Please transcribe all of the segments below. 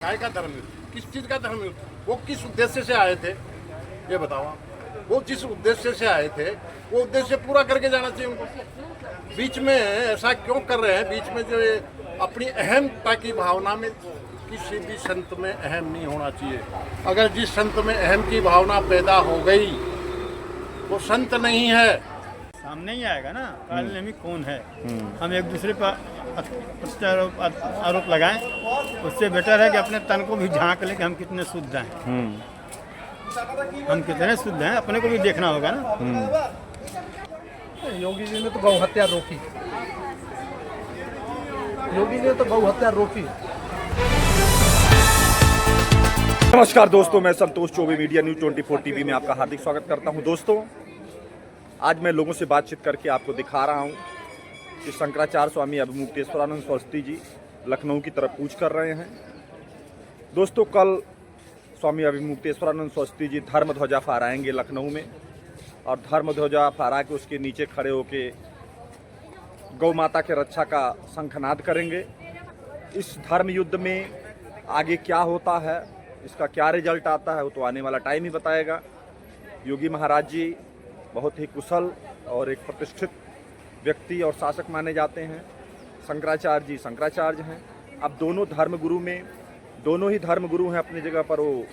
काय का धर्म युद्ध? किस चीज का धर्म युद्ध? वो किस उद्देश्य से आए थे ये बताओ आप। वो जिस उद्देश्य से आए थे वो उद्देश्य पूरा करके जाना चाहिए उनको। बीच में ऐसा क्यों कर रहे हैं? बीच में जो ये अपनी अहमता की भावना में, किसी भी संत में अहम नहीं होना चाहिए। अगर जिस संत में अहम की भावना पैदा हो गई वो संत नहीं है। सामने ही आएगा ना कालनेमी कौन है। हम एक दूसरे पर आरोप लगाएं, उससे बेटर है कि अपने तन को भी झांक लें कि हम कितने शुद्ध हैं। हम कितने शुद्ध हैं अपने को भी देखना होगा ना। योगी जी ने तो गौ हत्या रोकी। योगी ने तो गौ हत्या रोकी। नमस्कार दोस्तों, मैं Santosh Choubey media news 24 TV में आपका हार्दिक स्वागत करता हूं। दोस्तों, आज मैं लोगों से बातचीत करके आपको दिखा रहा हूं कि शंकराचार्य स्वामी अभिमुक्तेश्वरानंद सरस्वती जी लखनऊ की तरफ कूच कर रहे हैं। दोस्तों, कल स्वामी अभिमुक्तेश्वरानंद सरस्वती जी धर्म ध्वजा फहराएंगे लखनऊ में, और धर्म ध्वजा फहरा के उसके नीचे खड़े होके गौ माता के रक्षा का शंखनाद करेंगे। इस धर्म युद्ध में आगे क्या होता है, इसका क्या रिजल्ट आता है, वो तो आने वाला टाइम ही बताएगा। योगी महाराज जी बहुत ही कुशल और एक प्रतिष्ठित व्यक्ति और शासक माने जाते हैं। शंकराचार्य जी शंकराचार्य हैं। अब दोनों धर्मगुरु में दोनों ही धर्मगुरु हैं अपनी जगह पर। वो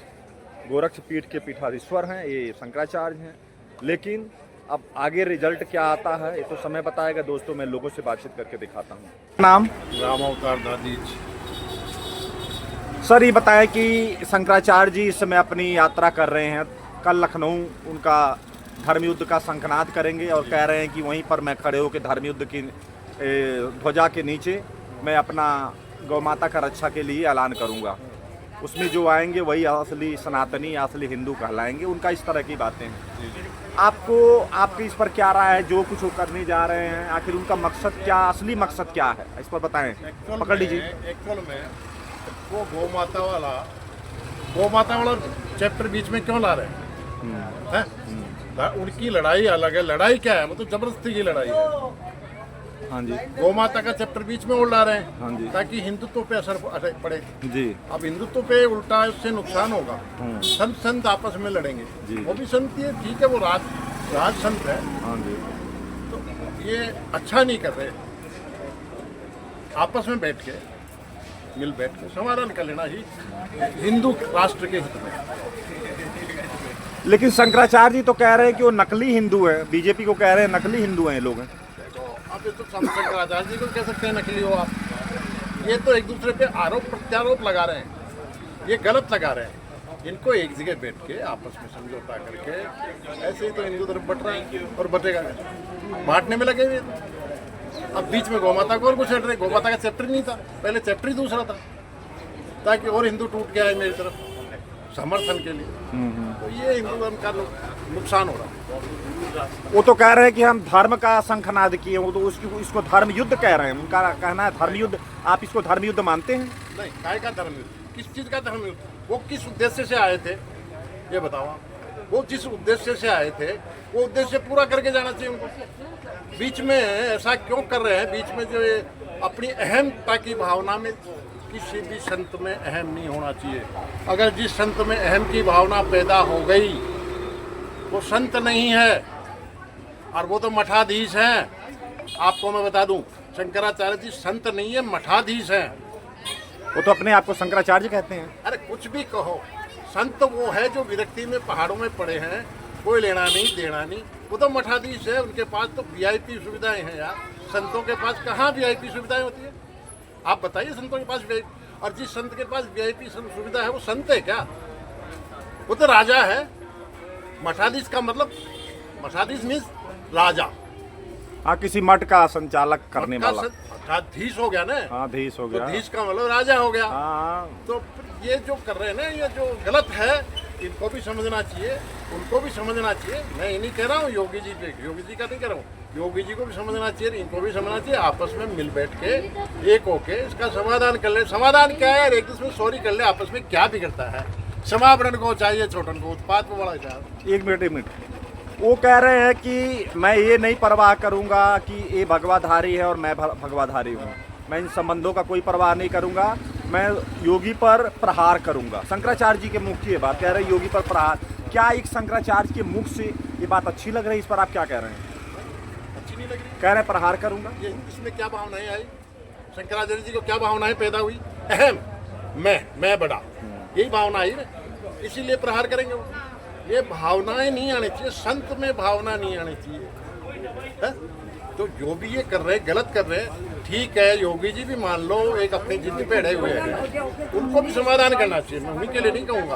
गोरक्ष पीठ के पीठाधीश्वर हैं, ये शंकराचार्य हैं। लेकिन अब आगे रिजल्ट क्या आता है ये तो समय बताएगा। दोस्तों, मैं लोगों से बातचीत करके दिखाता हूँ। नाम राम अवतार दादीज। सर, ये बताएं कि शंकराचार्य जी इस समय अपनी यात्रा कर रहे हैं। कल लखनऊ उनका धर्मयुद्ध का शंखनाद करेंगे और कह रहे हैं कि वहीं पर मैं खड़े होकर धर्मयुद्ध की ध्वजा के नीचे मैं अपना गौ माता का रक्षा के लिए ऐलान करूंगा। उसमें जो आएंगे वही असली सनातनी, असली हिंदू कहलाएंगे। उनका इस तरह की बातें हैं। आपकी इस पर क्या राय है? जो कुछ वो करने जा रहे हैं, आखिर उनका मकसद क्या, असली मकसद क्या है, इस पर बताएं। पकड़ लीजिए। एक्चुअल में वो गौ माता वाला चैप्टर बीच में क्यों ला रहे हैं? उनकी लड़ाई अलग है। लड़ाई क्या है? वो तो जबरदस्ती की लड़ाई है। हाँ जी। गौ माता का चैप्टर बीच में उड़ ला रहे हैं। हाँ जी। ताकि हिंदुत्व पे असर पड़े जी। अब हिंदुत्व पे उल्टा उससे नुकसान होगा। संत आपस में लड़ेंगे जी। वो भी संत ही है, ठीक है, वो राज संत है। हाँ जी। तो ये अच्छा नहीं कर रहे। आपस में बैठ के समाधान कर लेना ही हिंदू राष्ट्र के हित में। लेकिन शंकराचार्य जी तो कह रहे हैं कि वो नकली हिंदू है। बीजेपी को कह रहे हैं नकली हिंदू हैं ये लोग। आप ये तो शंकराचार्य जी को कह सकते हैं नकली हो आप। ये तो एक दूसरे पे आरोप प्रत्यारोप लगा रहे हैं। ये गलत लगा रहे हैं। इनको एक जगह बैठ के आपस में समझौता करके ऐसे ही तो हिंदू धर्म बट रहा है और बटेगा, बांटने में लगे हुए। अब बीच में गौ माता को और कुछ हट रहे। गौ माता का चैप्टर नहीं था, पहले चैप्टर ही दूसरा था, ताकि और हिंदू टूट के आए मेरी तरफ समर्थन के लिए। तो ये हिंदू धर्म का नुकसान हो रहा है। वो तो कह रहे हैं कि हम धर्म का शंखनाद किए, वो तो इसको धर्म युद्ध कह रहे हैं। उनका कहना है धर्म युद्ध। आप इसको धर्म युद्ध मानते हैं? नहीं, काय का धर्म युद्ध? किस चीज का धर्म युद्ध? वो किस उद्देश्य से आए थे ये बताओ आप। वो जिस उद्देश्य से आए थे वो उद्देश्य पूरा करके जाना चाहिए उनको। बीच में ऐसा क्यों कर रहे हैं? बीच में जो ये अपनी अहमता की भावना में, किसी भी संत में अहम नहीं होना चाहिए। अगर जिस संत में अहम की भावना पैदा हो गई वो संत नहीं है, और वो तो मठाधीश हैं। आपको मैं बता दूं, शंकराचार्य जी संत नहीं है, मठाधीश हैं। वो तो अपने आप को शंकराचार्य कहते हैं। अरे कुछ भी कहो, संत वो है जो विरक्ति में पहाड़ों में पड़े हैं, कोई लेना नहीं देना नहीं। वो तो मठाधीश है, उनके पास तो वीआईपी सुविधाएं हैं यार। संतों के पास कहाँ वीआईपी सुविधाएं होती है? आप बताइए संतों के पास वीआईपी। और जिस संत के पास वीआईपी सुविधा है वो संत है क्या? वो तो राजा है। मठाधीश का मतलब, मठाधीश मीन्स राजा। हाँ, किसी मठ का संचालक करने वाला। धीश हो गया ना। हाँ, धीश हो तो गया। धीश का मतलब राजा हो गया। हाँ। तो ये जो कर रहे हैं ना, ये जो गलत है, इनको भी समझना चाहिए, उनको भी समझना चाहिए। मैं ये नहीं कह रहा हूँ योगी जी का नहीं कह रहा हूँ। योगी जी को भी समझना चाहिए, इनको भी समझना चाहिए। आपस में मिल बैठ के एक होके इसका समाधान कर ले। समाधान क्या है यार? एक दूसरे सॉरी कर ले। आपस में क्या बिगड़ता है? समापन को चाहिए, छोटन को उत्पाद को बड़ा चाहिए। एक मिनट। वो कह रहे हैं कि मैं ये नहीं परवाह करूंगा कि ये भगवाधारी है और मैं भगवाधारी हूँ। मैं इन संबंधों का कोई परवाह नहीं करूंगा। मैं योगी पर प्रहार करूंगा। शंकराचार्य जी के मुख की ये बात कह रहे हैं, योगी पर प्रहार। क्या एक शंकराचार्य के मुख से ये बात अच्छी लग रही है? इस पर आप क्या कह रहे हैं? अच्छी नहीं लग रही। कह रहे हैं प्रहार करूंगा। ये इसमें क्या भावनाएं आई? शंकराचार्य जी को क्या भावनाएं पैदा हुई? अहम, मैं बड़ा, यही भावना आई ना, इसीलिए प्रहार करेंगे वो। ये भावनाएं नहीं आनी चाहिए, संत में भावना नहीं आनी चाहिए है? तो जो भी ये कर रहे हैं गलत कर रहे हैं। ठीक है, योगी जी भी मान लो एक अपनी जिद्द पे अड़े हुए हैं, उनको भी समाधान करना चाहिए। मैं उन्हीं के लिए नहीं कहूँगा,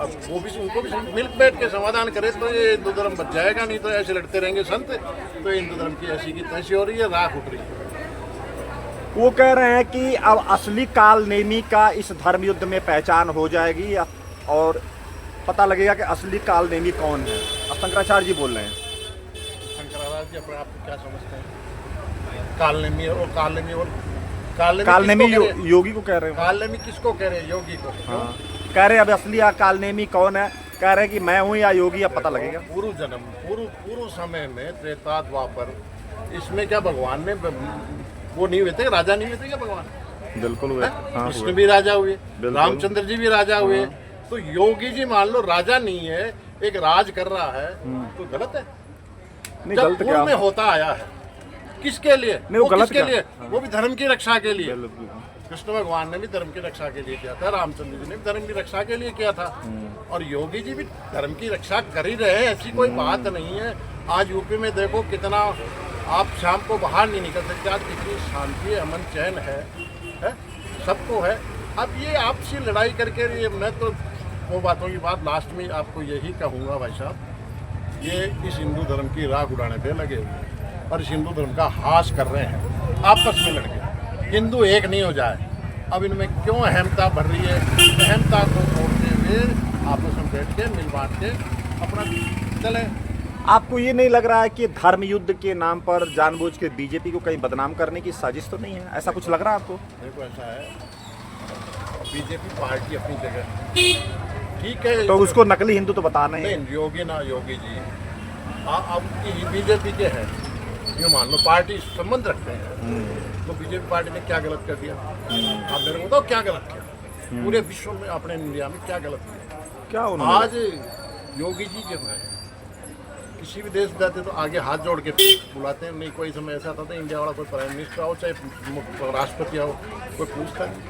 अब वो भी उनको भी मिल बैठ के समाधान करे तो ये हिंदू धर्म बच जाएगा। नहीं तो ऐसे लड़ते रहेंगे संत तो हिंदू धर्म की ऐसी की तैसी हो रही है, राख उठ रही है। वो कह रहे हैं कि अब असली काल नेमी का इस धर्म युद्ध में पहचान हो जाएगी और पता लगेगा कि असली काल नेमी कौन है। अब शंकराचार्य जी बोल रहे हैं। शंकराचार्य जी अपने आप को क्या समझते हैं? कालनेमी और कालनेमी योगी को कह रहे हैं। कालनेमी किसको कह रहे हैं? योगी को। हाँ, कह रहे हैं अब असली कालनेमी कौन है? कह रहे हैं कि मैं हूँ या योगी, अब पता लगेगा। पूर्व जन्म पूर्व समय में त्रेता द्वापर, इसमें क्या भगवान ने वो नहीं हुए थे, राजा नहीं हुए थे क्या भगवान? बिल्कुल हुए। कृष्ण भी राजा हुए, रामचंद्र जी भी राजा हुए। तो योगी जी मान लो राजा नहीं है, एक राज कर रहा है, तो गलत है? नहीं, जब गलत पूर्व क्या में होता आया है, किसके लिए? नहीं, वो गलत किसके क्या? लिए? वो भी धर्म की रक्षा के लिए। बिल्कुल। कृष्ण भगवान ने भी धर्म की रक्षा के लिए किया था, रामचंद्र जी ने भी धर्म की रक्षा के लिए किया था, और योगी जी भी धर्म की रक्षा कर ही रहे हैं। ऐसी कोई बात नहीं है। आज यूपी में देखो कितना, आप शाम को बाहर नहीं निकल सकते, आज कितनी शांति अमन चैन है? सबको है। अब ये आपसी लड़ाई करके ये, मैं तो वो बातों की बात लास्ट में आपको यही कहूँगा भाई साहब, ये इस हिंदू धर्म की राख उड़ाने पे लगे हुए हैं और इस हिंदू धर्म का हास कर रहे हैं आपस में लड़के। हिंदू एक नहीं हो जाए। अब इनमें क्यों अहमता बढ़ रही है? अहमता को छोड़ते हुए आपस में बैठ के मिल बांट के अपना चले। आपको ये नहीं लग रहा है कि धर्म युद्ध के नाम पर जानबूझ के बीजेपी को कहीं बदनाम करने की साजिश तो नहीं है? ऐसा कुछ लग रहा है आपको? देखो ऐसा है, बीजेपी पार्टी अपनी जगह ठीक है, तो उसको नकली हिंदू तो बताना ही है। नहीं, योगी जी अब बीजेपी के हैं, ये मान लो पार्टी संबंध रखते हैं, तो बीजेपी पार्टी ने क्या गलत कर दिया? आप मेरे को बताओ क्या गलत किया? पूरे विश्व में, अपने इंडिया में क्या गलत किया? क्या उन्होंने? आज योगी जी जब है, किसी भी देश जाते तो आगे हाथ जोड़ के बुलाते हैं। नहीं, कोई समय ऐसा था इंडिया वाला कोई प्राइम मिनिस्टर आओ चाहे राष्ट्रपति आओ, कोई पूछता नहीं।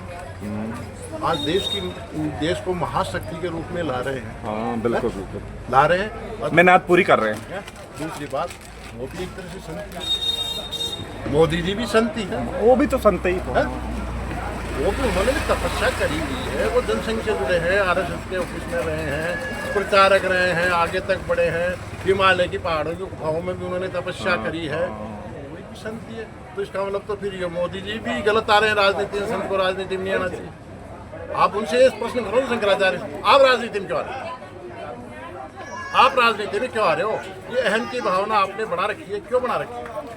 आज देश को महाशक्ति के रूप में ला रहे हैं। हाँ, बिल्कुल बिल्कुल ला रहे हैं। और मेहनत पूरी कर रहे हैं। दूसरी बात, मोदी एक तरह से संत है, मोदी जी भी संती है। वो भी तो संत ही तो। वो भी, उन्होंने भी तपस्या करी हुई है, वो जनसंघ से जुड़े हैं, आरएसएस के ऑफिस में रहे हैं, प्रचारक रहे हैं, आगे तक बढ़े हैं, हिमालय की पहाड़ों की गुफाओं में भी उन्होंने तपस्या करी है। वो भी संत ही है। तो इसका मतलब तो फिर ये मोदी जी भी गलत आ रहे हैं राजनीति में। संत को राजनीति में नहीं आना चाहिए। आप उनसे इस प्रश्न करो शंकराचार्य, आप राजनीति में क्यों आ रहे हो? आप राजनीति में क्यों आ रहे हो? ये अहम की भावना आपने बना रखी है, क्यों बना रखी है?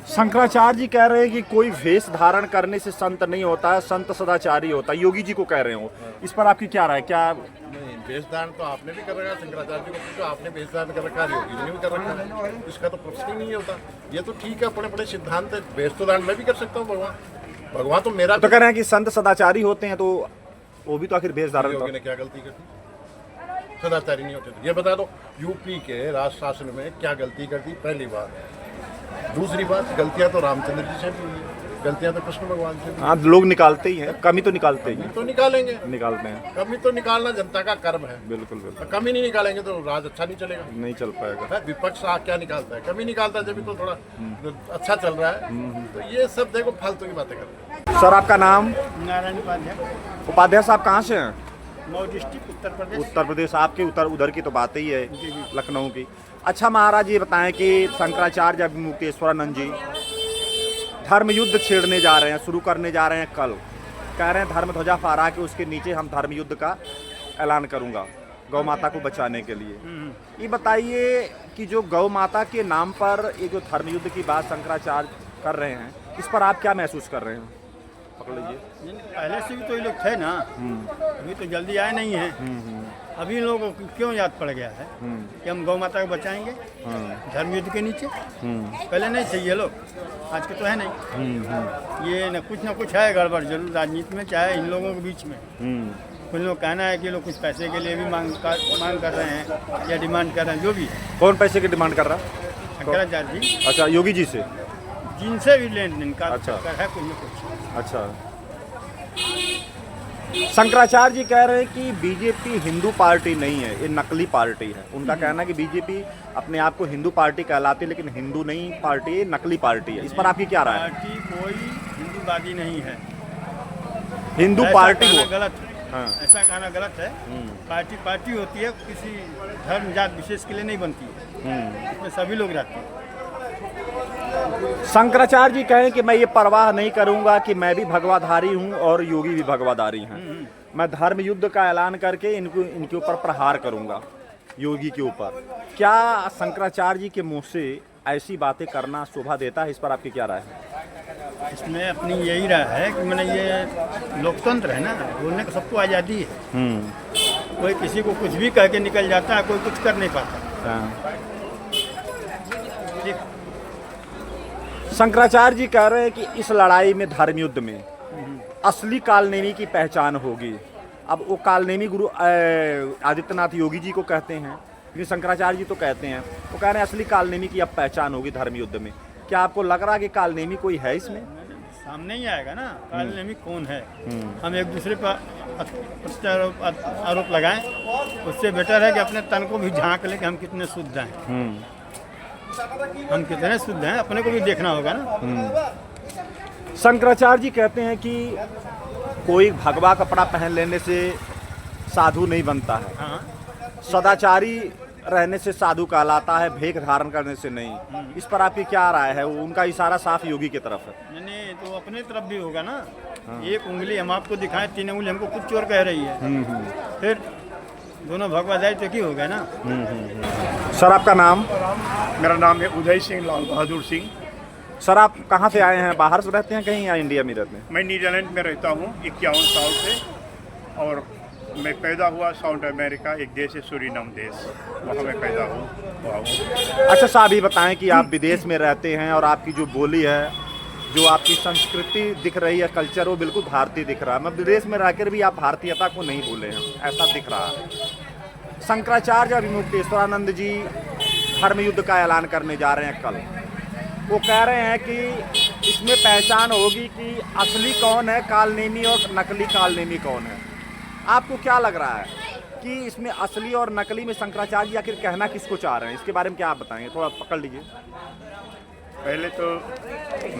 शंकराचार्य जी कह रहे हैं कि कोई वेश धारण करने से संत नहीं होता है, संत सदाचारी होता है। योगी जी को कह रहे हो, इस पर आपकी क्या राय? क्या नहीं, वेशदान तो आपने भी कर रखा है, शंकराचार्य जी को पूछो, आपने वेशदान कर रखा है, योगी जी ने भी कर रखा है, इसका तो प्रश्न ही नहीं होता। ये तो ठीक है, अपने अपने सिद्धांत है। वेश तो दान मैं भी कर सकता हूँ, भगवान तो मेरा। तो कह रहे हैं कि संत सदाचारी होते हैं, तो वो भी तो आखिर वेश धारण योगी ने क्या गलती कर दी? सदाचारी नहीं होते। तो ये बता दो, यूपी के राज शासन में क्या गलती कर दी? पहली बात। दूसरी बात, गलतियां तो रामचंद्र जी से भी हुई है, गलतियां तो कृष्ण भगवान से भी। हाँ, लोग निकालते ही हैं, कमी तो निकालते ही हैं। तो निकालेंगे, निकालते हैं। कमी तो निकालना जनता का कर्म है। बिल्कुल बिल्कुल। कमी नहीं निकालेंगे तो राज अच्छा नहीं चलेगा, नहीं चल पाएगा। विपक्ष क्या निकालता है? कमी निकालता है, जब भी तो थोड़ा अच्छा चल रहा है। तो ये सब देखो फालतू की बातें कर रहे हैं। सर, आपका नाम? नारायण उपाध्याय, उपाध्याय साहब कहाँ से हैं? मऊ डिस्ट्रिक्ट, उत्तर प्रदेश। उत्तर प्रदेश। आपके उधर की तो बात ही है, लखनऊ की। अच्छा महाराज, ये बताएं कि शंकराचार्य अभिमुक्तेश्वरानंद जी धर्म युद्ध छेड़ने जा रहे हैं, शुरू करने जा रहे हैं कल। कह रहे हैं धर्म ध्वजा फहरा के उसके नीचे हम धर्म युद्ध का ऐलान करूंगा गौ माता को बचाने के लिए। ये बताइए कि जो गौ माता के नाम पर ये जो धर्म युद्ध की बात शंकराचार्य कर रहे हैं, इस पर आप क्या महसूस कर रहे हैं? पकड़ लीजिए। नहीं, पहले से भी तो ये लोग थे ना, अभी तो जल्दी आए नहीं हैं। अभी इन लोगों को क्यों याद पड़ गया है कि हम गौ माता को बचाएंगे धर्म युद्ध के नीचे? पहले नहीं थे ये लोग, आज के तो है नहीं। ये न कुछ है गड़बड़ जरूर राजनीति में, चाहे इन लोगों के बीच में। कुछ लोग कहना है कि लोग कुछ पैसे के लिए भी मांग कर रहे हैं या डिमांड कर रहे हैं, जो भी। कौन पैसे की डिमांड कर रहा है? शंकराचार्य जी, अच्छा, योगी जी से। जिनसे भी लेन देन का अच्छा। चक्कर है कुछ न कुछ। अच्छा, शंकराचार्य जी कह रहे हैं कि बीजेपी हिंदू पार्टी नहीं है, ये नकली पार्टी है। उनका कहना है कि बीजेपी अपने आप को हिंदू पार्टी कहलाती है, लेकिन हिंदू नहीं पार्टी, ये नकली पार्टी है। इस पर आपकी क्या राय है? पार्टी कोई हिंदूवादी नहीं है। हिंदू ऐसा पार्टी कहना को गलत है। हाँ। ऐसा कहना गलत है। पार्टी होती है, किसी धर्म जात विशेष के लिए नहीं बनती है, इसमें सभी लोग रहते हैं। शंकराचार्य जी कहें कि मैं ये परवाह नहीं करूंगा कि मैं भी भगवाधारी हूं और योगी भी भगवाधारी हैं। मैं धर्म युद्ध का ऐलान करके इनके ऊपर प्रहार करूंगा, योगी के ऊपर। क्या शंकराचार्य जी के मुंह से ऐसी बातें करना शोभा देता है? इस पर आपकी क्या राय है? इसमें अपनी यही राय है कि मैंने ये लोकतंत्र है ना, बोलने का सबको आज़ादी है। कोई किसी को कुछ भी कह के निकल जाता है, कोई कुछ कर नहीं पाता। ठीक। शंकराचार्य जी कह रहे हैं कि इस लड़ाई में, धर्म युद्ध में, असली कालनेमी की पहचान होगी। अब वो कालनेमी गुरु आदित्यनाथ योगी जी को कहते हैं, लेकिन शंकराचार्य जी तो कहते हैं, वो कह रहे हैं असली कालनेमी की अब पहचान होगी धर्म युद्ध में। क्या आपको लग रहा है कि कालनेमी कोई है इसमें? सामने ही आएगा ना कालनेमी कौन है। हम एक दूसरे पर आरोप लगाएं, उससे बेटर है कि अपने तन को भी झांक लें कि हम कितने शुद्ध हैं। हम कितने शुद्ध हैं अपने को भी देखना होगा ना। शंकराचार्य जी कहते हैं कि कोई भगवा कपड़ा पहन लेने से साधु नहीं बनता है, हाँ, सदाचारी रहने से साधु कहलाता है, भेष धारण करने से नहीं। इस पर आपकी क्या राय है? उनका इशारा साफ योगी की तरफ है। नहीं तो अपने तरफ भी होगा ना। एक उंगली हम आपको दिखाएं, 3 उंगली हमको कुछ चोर कह रही है, फिर दोनों भगवादारी तो की होगा ना। सर, आपका नाम? मेरा नाम है उदय सिंह लाल बहादुर सिंह। सर, आप कहाँ से आए हैं? बाहर से रहते हैं कहीं या इंडिया में रहते हैं? मैं नीदरलैंड में रहता हूँ 51 साल से, और मैं पैदा हुआ साउथ अमेरिका, एक देश है सूरीनाम देश, वहाँ मैं पैदा हुआ हूँ। अच्छा साहब, ये बताएं कि आप विदेश में रहते हैं और आपकी जो बोली है, जो आपकी संस्कृति दिख रही है, कल्चर, वो बिल्कुल भारतीय दिख रहा है। मैं विदेश में रहकर भी आप भारतीयता को नहीं भूले हैं, ऐसा दिख रहा है। शंकराचार्य अभिमुक्तेश्वरानंद जी धर्म युद्ध का ऐलान करने जा रहे हैं कल। वो कह रहे हैं कि इसमें पहचान होगी कि असली कौन है कालनेमी और नकली कालनेमी कौन है। आपको क्या लग रहा है कि इसमें असली और नकली में शंकराचार्य जी आखिर कहना किसको चाह रहे हैं? इसके बारे में क्या आप बताएंगे? थोड़ा पकड़ लीजिए। पहले तो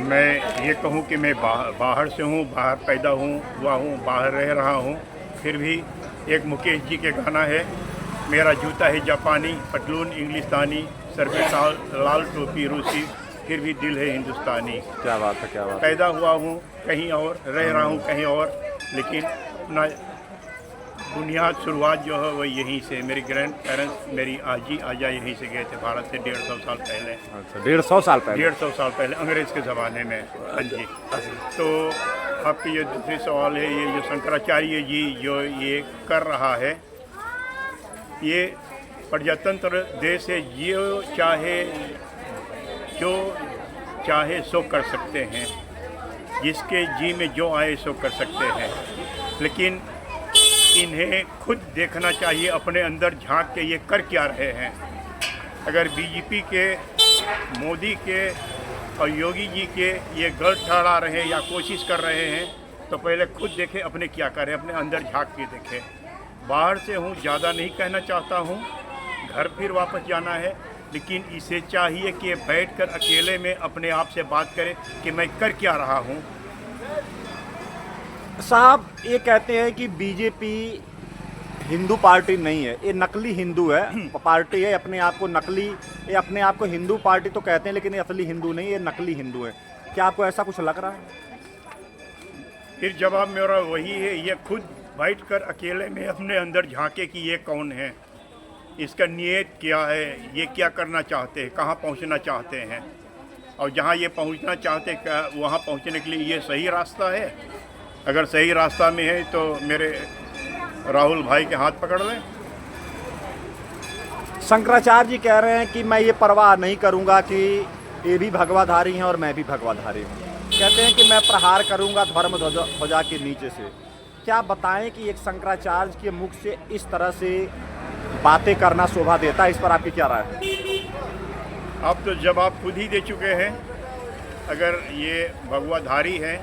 मैं ये कहूँ कि मैं बाहर से हूँ, बाहर पैदा हुआ हूँ, बाहर रह रहा हूँ। फिर भी एक मुकेश जी के गाना है, मेरा जूता है जापानी, पतलून इंग्लिस्तानी, सर पे लाल टोपी रूसी, फिर भी दिल है हिंदुस्तानी। क्या बात है, क्या बात है। पैदा हुआ हूँ कहीं और, रह रहा हूँ कहीं और, लेकिन अपना बुनियाद शुरुआत जो है वो यहीं से। मेरे ग्रैंड पेरेंट्स, मेरी आजी आजा यहीं से गए थे भारत से 150 साल पहले। अच्छा, 150 साल पहले? 150 साल पहले, अंग्रेज़ के ज़माने में। हाँ जी। तो आपकी ये दूसरी सवाल है, ये जो शंकराचार्य जी जो ये कर रहा है, ये प्रजातंत्र देश है, जो चाहे सो कर सकते हैं, जिसके जी में जो आए सो कर सकते हैं। लेकिन इन्हें खुद देखना चाहिए, अपने अंदर झांक के ये कर क्या रहे हैं। अगर बीजेपी के, मोदी के और योगी जी के ये गलत ठहरा रहे हैं या कोशिश कर रहे हैं, तो पहले खुद देखें अपने क्या कर रहे हैं, अपने अंदर झांक के देखें। बाहर से हूँ, ज़्यादा नहीं कहना चाहता हूँ, घर फिर वापस जाना है, लेकिन इसे चाहिए कि बैठकर अकेले में अपने आप से बात करें कि मैं कर क्या रहा हूँ। साहब, ये कहते हैं कि बीजेपी हिंदू पार्टी नहीं है, ये नकली हिंदू है, पार्टी है, अपने आप को नकली, ये अपने आप को हिंदू पार्टी तो कहते हैं, लेकिन ये असली हिंदू नहीं, ये नकली हिंदू है। क्या आपको ऐसा कुछ लग रहा है? फिर जवाब मेरा वही है, ये खुद बैठकर अकेले में अपने अंदर झांके कि ये कौन है, इसका नियत क्या है, ये क्या करना चाहते हैं, कहाँ पहुँचना चाहते हैं, और जहाँ ये पहुँचना चाहते हैं वहाँ पहुँचने के लिए ये सही रास्ता है अगर सही रास्ता में है तो मेरे राहुल भाई के हाथ पकड़ लें। शंकराचार्य जी कह रहे हैं कि मैं ये परवाह नहीं करूंगा कि ये भी भगवाधारी हैं और मैं भी भगवाधारी हूँ। कहते हैं कि मैं प्रहार करूंगा धर्म ध्वजा के नीचे से। क्या बताएं कि एक शंकराचार्य के मुख से इस तरह से बातें करना शोभा देता है, इस पर आपकी क्या राय है? अब तो जवाब खुद ही दे चुके हैं। अगर ये भगवाधारी है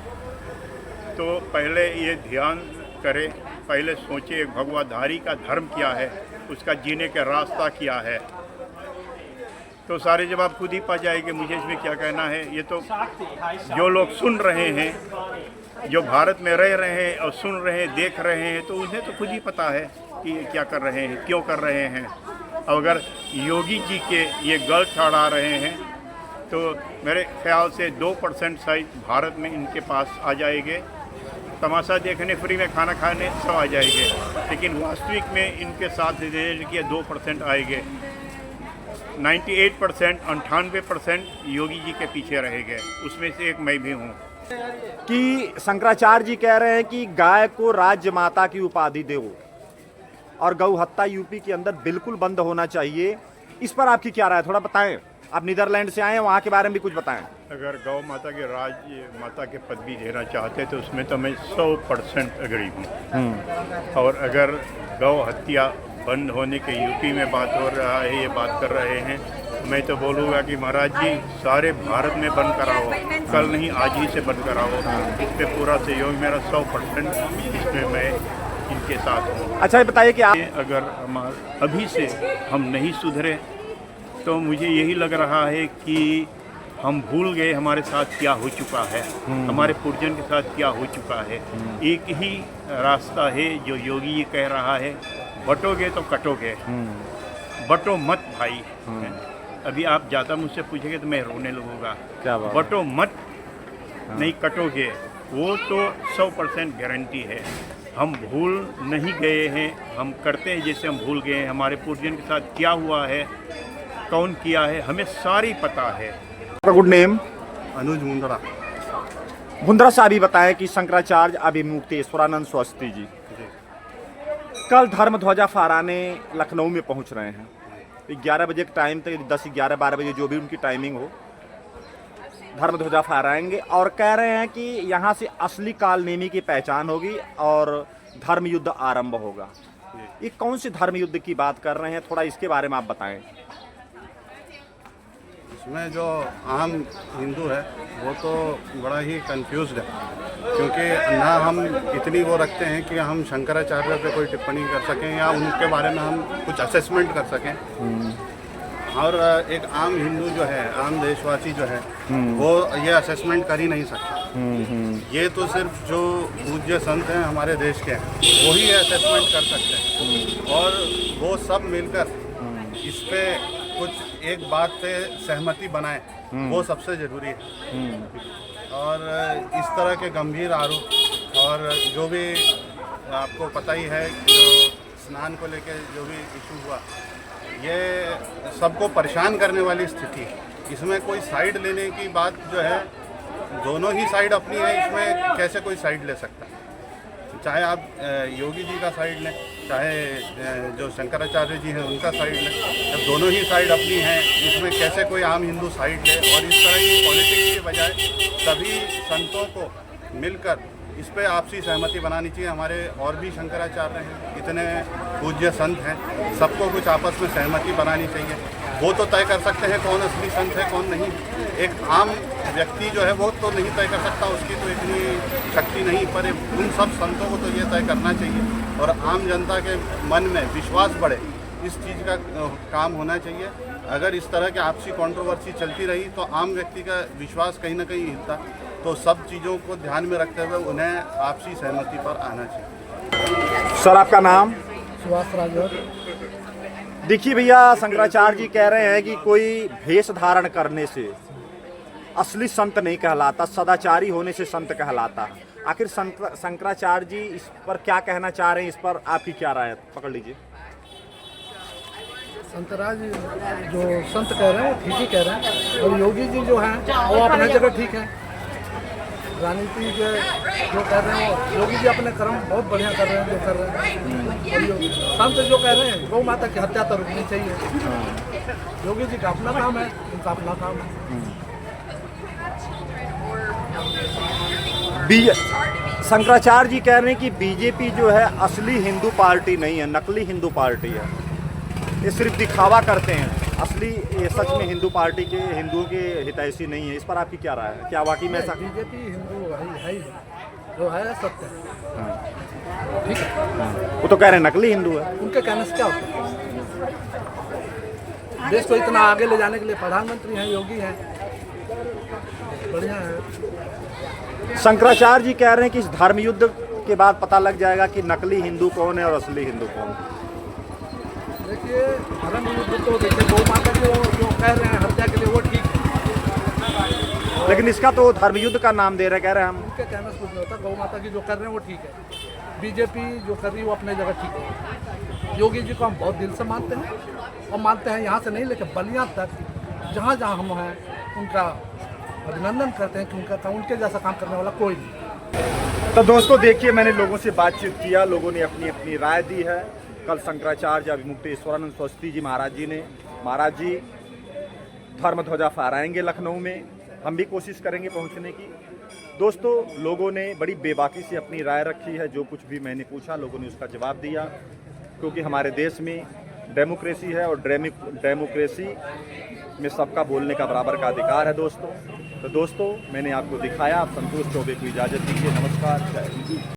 तो पहले ये ध्यान करें, पहले सोचे एक भगवाधारी का धर्म क्या है, उसका जीने का रास्ता क्या है, तो सारे जवाब खुद ही पा जाएंगे। मुझे इसमें क्या कहना है। ये तो जो लोग सुन रहे हैं, जो भारत में रह रहे हैं और सुन रहे हैं, देख रहे हैं, तो उन्हें तो खुद ही पता है कि ये क्या कर रहे हैं, क्यों कर रहे हैं। और अगर योगी जी के ये गल ठहरा रहे हैं तो मेरे ख्याल से 2% शायद भारत में इनके पास आ जाएंगे। तमाशा देखने, फ्री में खाना खाने सब आ जाएंगे, लेकिन वास्तविक में इनके साथ के 2% आएंगे। 98%, 98% योगी जी के पीछे रहेंगे, उसमें से एक मैं भी हूँ। कि शंकराचार्य जी कह रहे हैं कि गाय को राज्य माता की उपाधि दो और गौ हत्या यूपी के अंदर बिल्कुल बंद होना चाहिए। इस पर आपकी क्या राय है, थोड़ा बताएं। आप नीदरलैंड से आए हैं, वहाँ के बारे में भी कुछ बताएं। अगर गौ माता के राज्य माता के पदवी देना चाहते तो उसमें तो मैं 100% एग्री हूँ। और अगर गौ हत्या बंद होने के यूपी में बात हो रहा है, ये बात कर रहे हैं, तो मैं तो बोलूँगा कि महाराज जी सारे भारत में बंद कराओ, कल नहीं आज ही से बंद कराओ। इस पर पूरा सहयोग मेरा 100%, इसमें मैं इनके साथ हूँ। अच्छा ये बताइए कि आप अगर अभी से हम नहीं सुधरे तो मुझे यही लग रहा है कि हम भूल गए हमारे साथ क्या हो चुका है, हमारे पूर्वजन के साथ क्या हो चुका है। एक ही रास्ता है जो योगी ये कह रहा है, बटोगे तो कटोगे, बटो मत भाई। अभी आप ज़्यादा मुझसे पूछेंगे तो मैं रोने लगूंगा। क्या बात? बटो मत, नहीं कटोगे, वो तो 100% गारंटी है। हम भूल नहीं गए हैं, हम करते हैं जैसे हम भूल गए हैं। हमारे पूर्वजन के साथ क्या हुआ है, कौन किया है, हमें सारी पता है। Good name? अनुज मुंदड़ा। मुंदड़ा साहब भी बताएं कि शंकराचार्य अभिमुक्तेश्वरानंद स्वस्ति जी कल धर्म ध्वजा फहराने लखनऊ में पहुंच रहे हैं। 11 बजे के टाइम तक, 10, 11, 12 बजे जो भी उनकी टाइमिंग हो, धर्म ध्वजा फहराएंगे और कह रहे हैं कि यहाँ से असली कालनेमी की पहचान होगी और धर्म युद्ध आरंभ होगा। ये कौन से धर्म युद्ध की बात कर रहे हैं, थोड़ा इसके बारे में आप बताएं। इसमें जो आम हिंदू है वो तो बड़ा ही कंफ्यूज्ड है, क्योंकि ना हम इतनी वो रखते हैं कि हम शंकराचार्य पे कोई टिप्पणी कर सकें या उनके बारे में हम कुछ असेसमेंट कर सकें। और एक आम हिंदू जो है, आम देशवासी जो है, वो ये असेसमेंट कर ही नहीं सकता। ये तो सिर्फ जो पूज्य संत हैं हमारे देश के हैं वही असेसमेंट कर सकते हैं, और वो सब मिलकर इस पे कुछ एक बात पे सहमति बनाए, वो सबसे ज़रूरी है। और इस तरह के गंभीर आरोप, और जो भी आपको पता ही है जो स्नान को लेके जो भी इशू हुआ, ये सबको परेशान करने वाली स्थिति है। इसमें कोई साइड लेने की बात जो है, दोनों ही साइड अपनी है, इसमें कैसे कोई साइड ले सकता है। चाहे आप योगी जी का साइड लें, चाहे जो शंकराचार्य जी हैं उनका साइड लें, जब दोनों ही साइड अपनी हैं, इसमें कैसे कोई आम हिंदू साइड ले। और इस तरह की पॉलिटिक्स के बजाय सभी संतों को मिलकर इस पे आपसी सहमति बनानी चाहिए। हमारे और भी शंकराचार्य हैं, इतने पूज्य संत हैं, सबको कुछ आपस में सहमति बनानी चाहिए। वो तो तय कर सकते हैं कौन असली संत है कौन नहीं। एक आम व्यक्ति जो है वो तो नहीं तय कर सकता, उसकी तो इतनी शक्ति नहीं, पर उन सब संतों को तो ये तय करना चाहिए और आम जनता के मन में विश्वास बढ़े, इस चीज़ का काम होना चाहिए। अगर इस तरह की आपसी कंट्रोवर्सी चलती रही तो आम व्यक्ति का विश्वास कहीं ना कहीं हिलता। तो सब चीज़ों को ध्यान में रखते हुए उन्हें आपसी सहमति पर आना चाहिए। सर आपका नाम? सुभाष राजभर। देखिए भैया, शंकराचार्य जी कह रहे हैं कि कोई भेष धारण करने से असली संत नहीं कहलाता, सदाचारी होने से संत कहलाता। आखिर शंकराचार्य जी इस पर क्या कहना चाह रहे हैं, इस पर आपकी क्या राय है? पकड़ लीजिए। संतराज जो संत कह रहे हैं वो ठीक ही कह रहे हैं, और योगी जी जो हैं वो अपनी जगह ठीक है। राजनीति के जो कह रहे हैं वो योगी जी अपने कर्म बहुत बढ़िया कर रहे हैं जो कर रहे हैं। और संत जो कह रहे हैं गौ माता की हत्या तो रुकनी चाहिए। योगी जी का अपना काम है, उनका अपना काम है। शंकराचार्य जी कह रहे हैं कि बीजेपी जो है असली हिंदू पार्टी नहीं है, नकली हिंदू पार्टी है। ये सिर्फ दिखावा करते हैं, असली ये सच में हिंदू पार्टी के हिंदुओं के हितैषी नहीं है। इस पर आपकी क्या राय है? क्या वाकई में ऐसा? बीजेपी हिंदू है ही जो है सत्य है। ठीक है, वो तो कह रहे हैं नकली हिंदू है। उनके कहने से क्या होता है? देश को इतना आगे ले जाने के लिए प्रधानमंत्री हैं, योगी हैं, बढ़िया है। शंकराचार्य जी कह रहे हैं कि इस धर्म युद्ध के बाद पता लग जाएगा कि नकली हिंदू कौन है और असली हिंदू कौन है। देखिए धर्म युद्ध तो देखिए गौ माता के जो कह रहे हैं हत्या के लिए वो ठीक है, लेकिन इसका तो धर्म युद्ध का नाम दे रहे कह रहे हैं हम। उनके कहने से कुछ नहीं होता। गौ माता की जो कर रहे हैं वो ठीक है, बीजेपी जो कर रही है वो अपने जगह ठीक है। योगी जी को हम बहुत दिल से मानते हैं और मानते हैं यहाँ से नहीं लेकर बलिया तक जहाँ जहाँ हम हैं उनका अभिनंदन करते हैं कि उनके जैसा काम करने वाला कोई नहीं। तो दोस्तों देखिए, मैंने लोगों से बातचीत किया, लोगों ने अपनी अपनी राय दी है। कल शंकराचार्य अभिमुक्तेश्वरानंद सरस्वती जी महाराज जी धर्म ध्वजा फहराएंगे लखनऊ में। हम भी कोशिश करेंगे पहुंचने की। दोस्तों लोगों ने बड़ी बेबाकी से अपनी राय रखी है। जो कुछ भी मैंने पूछा लोगों ने उसका जवाब दिया, क्योंकि हमारे देश में डेमोक्रेसी है और डेमोक्रेसी में सबका बोलने का बराबर का अधिकार है दोस्तों। तो दोस्तों मैंने आपको दिखाया। आप संतोष चौबे को इजाज़त दीजिए। नमस्कार, जय हिंद।